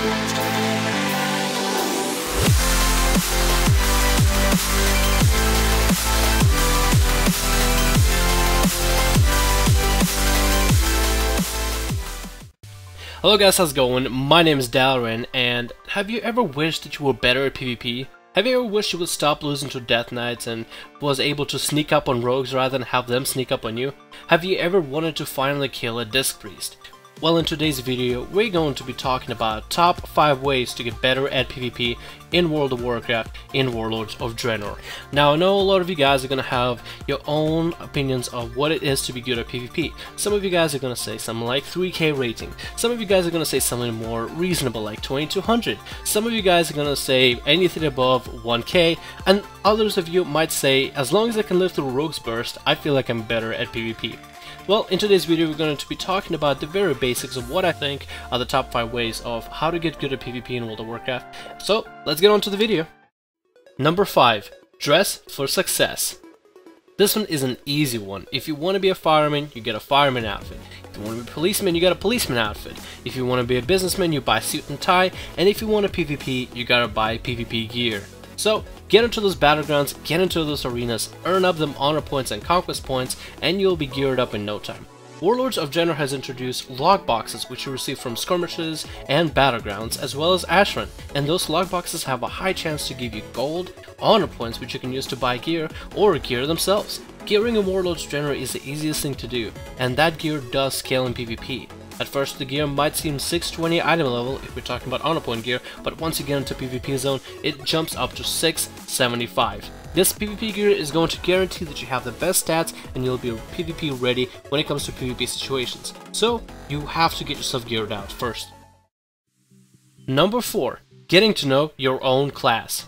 Hello guys, how's it going? My name is Dalrin, and have you ever wished that you were better at PvP? Have you ever wished you would stop losing to Death Knights and was able to sneak up on rogues rather than have them sneak up on you? Have you ever wanted to finally kill a Disc Priest? Well, in today's video, we're going to be talking about top 5 ways to get better at PvP in World of Warcraft in Warlords of Draenor. Now, I know a lot of you guys are going to have your own opinions of what it is to be good at PvP. Some of you guys are going to say something like 3k rating. Some of you guys are going to say something more reasonable like 2200. Some of you guys are going to say anything above 1k, and others of you might say, as long as I can live through Rogue's Burst, I feel like I'm better at PvP. Well, in today's video we're going to be talking about the very basics of what I think are the top 5 ways of how to get good at PvP in World of Warcraft. So, let's get on to the video. Number 5. Dress for success. This one is an easy one. If you want to be a fireman, you get a fireman outfit. If you want to be a policeman, you get a policeman outfit. If you want to be a businessman, you buy a suit and tie. And if you want to PvP, you gotta buy PvP gear. So, get into those battlegrounds, get into those arenas, earn up them honor points and conquest points, and you'll be geared up in no time. Warlords of Draenor has introduced log boxes, which you receive from skirmishes and battlegrounds, as well as Ashran, and those log boxes have a high chance to give you gold, honor points which you can use to buy gear, or gear themselves. Gearing in Warlords of Draenor is the easiest thing to do, and that gear does scale in PvP. At first the gear might seem 620 item level if we're talking about honor point gear, but once you get into PvP zone, it jumps up to 675. This PvP gear is going to guarantee that you have the best stats and you'll be PvP ready when it comes to PvP situations. So you have to get yourself geared out first. Number 4. Getting to know your own class.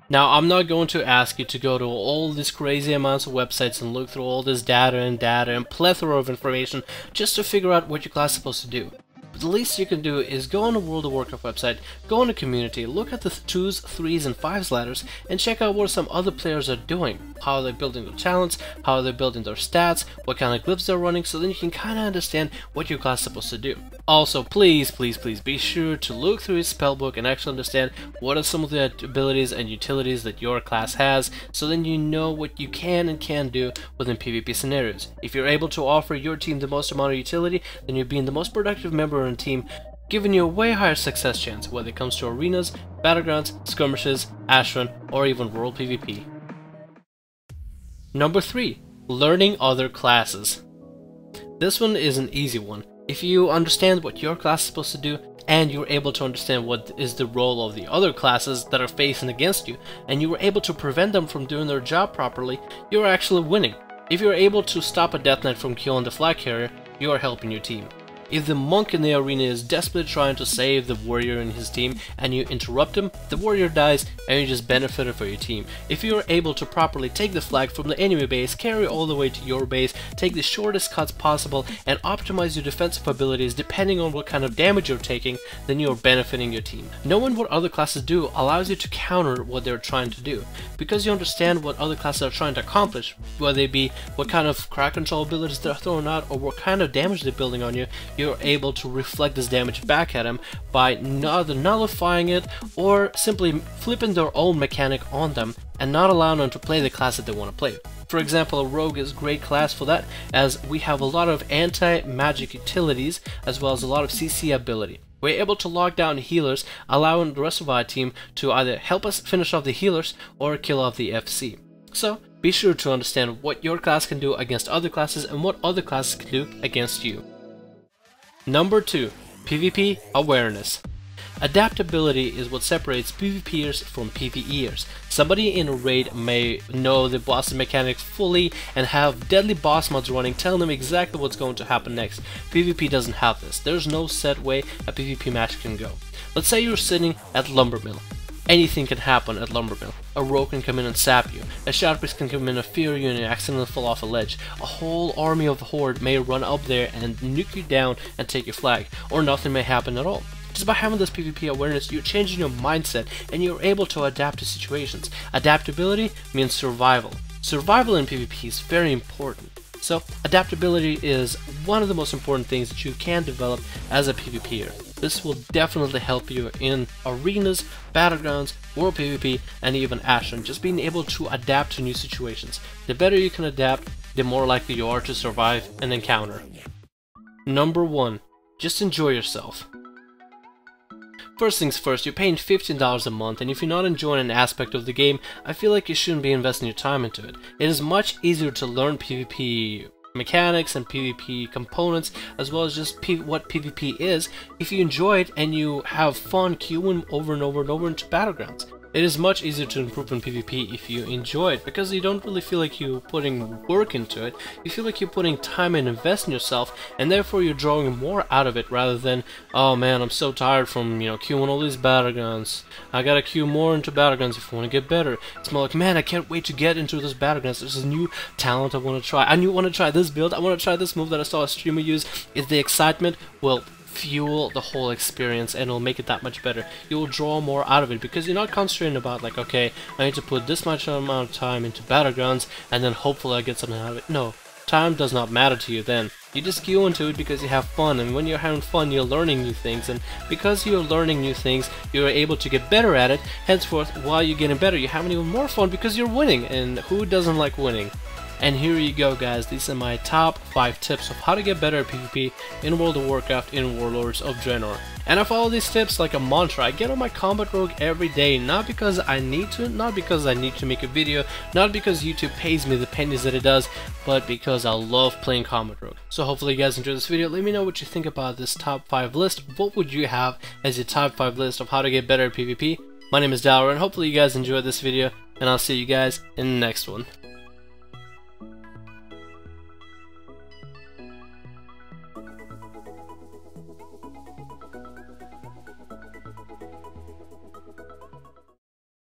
Now, I'm not going to ask you to go to all these crazy amounts of websites and look through all this data and plethora of information just to figure out what your class is supposed to do. But the least you can do is go on a World of Warcraft website, go on a community, look at the 2s, 3s, and 5s ladders, and check out what some other players are doing. How are they building their talents, how are they building their stats, what kind of glyphs they're running, so then you can kind of understand what your class is supposed to do. Also, please be sure to look through his spellbook and actually understand what are some of the abilities and utilities that your class has, so then you know what you can and can't do within PvP scenarios. If you're able to offer your team the most amount of utility, then you're being the most productive member on the team, giving you a way higher success chance whether it comes to arenas, battlegrounds, skirmishes, Ashran, or even World PvP. Number 3. Learning other classes. This one is an easy one. If you understand what your class is supposed to do, and you're able to understand what is the role of the other classes that are facing against you, and you were able to prevent them from doing their job properly, you're actually winning. If you're able to stop a Death Knight from killing the flag carrier, you are helping your team. If the monk in the arena is desperately trying to save the warrior in his team and you interrupt him, the warrior dies and you just benefited for your team. If you are able to properly take the flag from the enemy base, carry all the way to your base, take the shortest cuts possible, and optimize your defensive abilities depending on what kind of damage you're taking, then you are benefiting your team. Knowing what other classes do allows you to counter what they're trying to do. Because you understand what other classes are trying to accomplish, whether it be what kind of crowd control abilities they're throwing out or what kind of damage they're building on you, you're able to reflect this damage back at them by either nullifying it or simply flipping their own mechanic on them and not allowing them to play the class that they want to play. For example, a rogue is a great class for that, as we have a lot of anti-magic utilities as well as a lot of CC ability. We're able to lock down healers, allowing the rest of our team to either help us finish off the healers or kill off the FC. So be sure to understand what your class can do against other classes and what other classes can do against you. Number 2. PvP awareness. Adaptability is what separates PvPers from PvEers. Somebody in a raid may know the boss mechanics fully and have deadly boss mods running telling them exactly what's going to happen next. PvP doesn't have this. There's no set way a PvP match can go. Let's say you're sitting at Lumbermill. Anything can happen at Lumbermill. A rogue can come in and sap you, a shadow priest can come in and fear you and you accidentally fall off a ledge, a whole army of horde may run up there and nuke you down and take your flag, or nothing may happen at all. Just by having this PvP awareness, you're changing your mindset and you're able to adapt to situations. Adaptability means survival. Survival in PvP is very important. So adaptability is one of the most important things that you can develop as a PvPer. This will definitely help you in arenas, battlegrounds, world PvP, and even Ashen. Just being able to adapt to new situations. The better you can adapt, the more likely you are to survive an encounter. Number 1. Just enjoy yourself. First things first, you're paying $15 a month, and if you're not enjoying an aspect of the game, I feel like you shouldn't be investing your time into it. It is much easier to learn PvP mechanics and PvP components, as well as just what PvP is, if you enjoy it and you have fun queuing over and over and over into battlegrounds. It is much easier to improve in PvP if you enjoy it, because you don't really feel like you're putting work into it. You feel like you're putting time and invest in yourself, and therefore you're drawing more out of it, rather than, oh man, I'm so tired from, queuing all these battlegrounds. I gotta queue more into battlegrounds if I want to get better. It's more like, man, I can't wait to get into this battlegrounds. There's a new talent I want to try. I want to try this build. I want to try this move that I saw a streamer use. Is the excitement? Well, fuel the whole experience, and it'll make it that much better. You will draw more out of it because you're not concentrating about like, okay, I need to put this much amount of time into battlegrounds and then hopefully I get something out of it. No, time does not matter to you then. You just queue into it because you have fun, and when you're having fun, you're learning new things, and because you're learning new things, you're able to get better at it. Henceforth, while you're getting better, you're having even more fun because you're winning, and who doesn't like winning? And here you go, guys. These are my top 5 tips of how to get better at PvP in World of Warcraft in Warlords of Draenor. And I follow these tips like a mantra. I get on my combat rogue every day, not because I need to, not because I need to make a video, not because YouTube pays me the pennies that it does, but because I love playing combat rogue. So hopefully you guys enjoyed this video. Let me know what you think about this top 5 list. What would you have as your top 5 list of how to get better at PvP? My name is Dalra, and hopefully you guys enjoyed this video, and I'll see you guys in the next one.